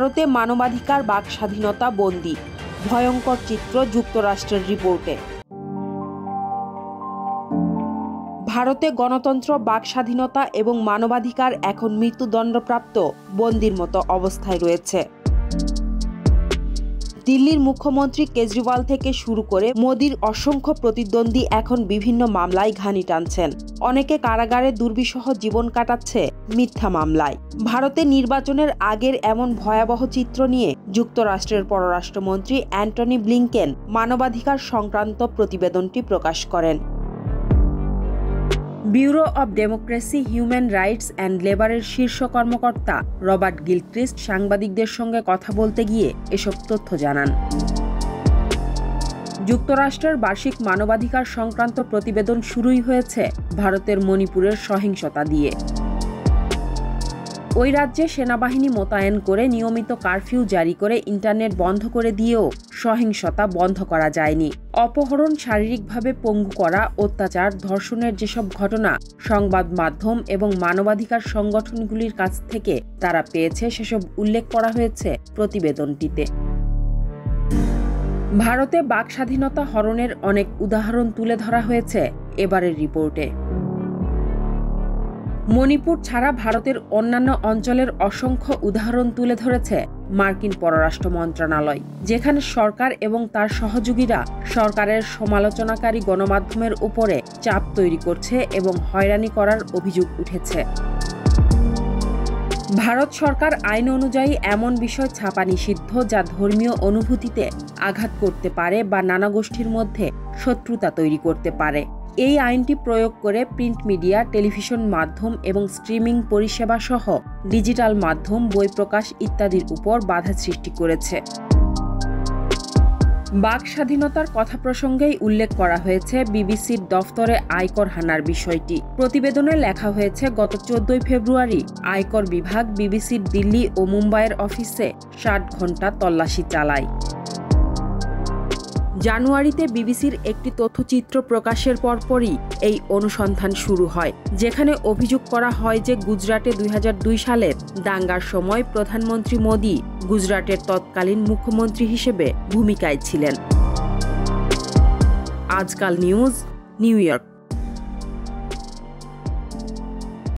ভারতে মানবাধিকার বাক স্বাধীনতা বন্দী, ভয়ঙ্কর চিত্র যুক্তরাষ্ট্রের রিপোর্টে। ভারতে গণতন্ত্র, বাক স্বাধীনতা এবং মানবাধিকার এখন মৃত্যুদণ্ডপ্রাপ্ত বন্দীর মতো অবস্থায় রয়েছে। দিল্লির মুখ্যমন্ত্রী কেজরিওয়াল থেকে শুরু করে মোদির অসংখ্য প্রতিদ্বন্দ্বী এখন বিভিন্ন মামলায় ঘানি টানছেন। অনেকে কারাগারে দুর্বিষহ জীবন কাটাচ্ছে মিথ্যা মামলায়। ভারতে নির্বাচনের আগের এমন ভয়াবহ চিত্র নিয়ে যুক্তরাষ্ট্রের পররাষ্ট্রমন্ত্রী অ্যান্টনি ব্লিংকেন মানবাধিকার সংক্রান্ত প্রতিবেদনটি প্রকাশ করেন। Bureau of democracy, human rights and লেবারের শীর্ষ কর্মকর্তা রবার্ট গিলক্রিস্ট সাংবাদিকদের সঙ্গে কথা বলতে গিয়ে এসব তথ্য জানান। যুক্তরাষ্ট্রের বার্ষিক মানবাধিকার সংক্রান্ত প্রতিবেদন শুরুই হয়েছে ভারতের মণিপুরের সহিংসতা দিয়ে। ওই রাজ্যে সেনাবাহিনী মোতায়েন করে নিয়মিত কারফিউ জারি করে ইন্টারনেট বন্ধ করে দিয়েও সহিংসতা বন্ধ করা যায়নি। অপহরণ, শারীরিকভাবে পঙ্গু করা, অত্যাচার, ধর্ষণের যেসব ঘটনা সংবাদ মাধ্যম এবং মানবাধিকার সংগঠনগুলির কাছ থেকে তারা পেয়েছে সেসব উল্লেখ করা হয়েছে প্রতিবেদনটিতে। ভারতে বাক স্বাধীনতা হরণের অনেক উদাহরণ তুলে ধরা হয়েছে এবারের রিপোর্টে। মণিপুর ছাড়া ভারতের অন্যান্য অঞ্চলের অসংখ্য উদাহরণ তুলে ধরেছে মার্কিন পররাষ্ট্র মন্ত্রণালয়, যেখানে সরকার এবং তার সহযোগীরা সরকারের সমালোচনাকারী গণমাধ্যমের উপরে চাপ তৈরি করছে এবং হয়রানি করার অভিযোগ উঠেছে। ভারত সরকার আইন অনুযায়ী এমন বিষয় ছাপা নিষিদ্ধ যা ধর্মীয় অনুভূতিতে আঘাত করতে পারে বা নানা গোষ্ঠীর মধ্যে শত্রুতা তৈরি করতে পারে। এই আইনটি প্রয়োগ করে প্রিন্ট মিডিয়া, টেলিভিশন মাধ্যম এবং স্ট্রিমিং পরিষেবা সহ ডিজিটাল মাধ্যম, বই প্রকাশ ইত্যাদির উপর বাধা সৃষ্টি করেছে। বাক স্বাধীনতার কথা প্রসঙ্গেই উল্লেখ করা হয়েছে বিবিসির দফতরে আয়কর হানার বিষয়টি। প্রতিবেদনে লেখা হয়েছে, গত 14 ফেব্রুয়ারি আয়কর বিভাগ বিবিসির দিল্লি ও মুম্বাইয়ের অফিসে 60 ঘণ্টা তল্লাশি চালায়। জানুয়ারিতে বিবিসির একটি তথ্যচিত্র প্রকাশের পরপরই এই অনুসন্ধান শুরু হয়, যেখানে অভিযোগ করা হয় যে গুজরাটে 2002 সালের দাঙ্গার সময় প্রধানমন্ত্রী মোদি গুজরাটের তৎকালীন মুখ্যমন্ত্রী হিসেবে ভূমিকায় ছিলেন। আজকাল নিউজ, নিউ ইয়র্ক।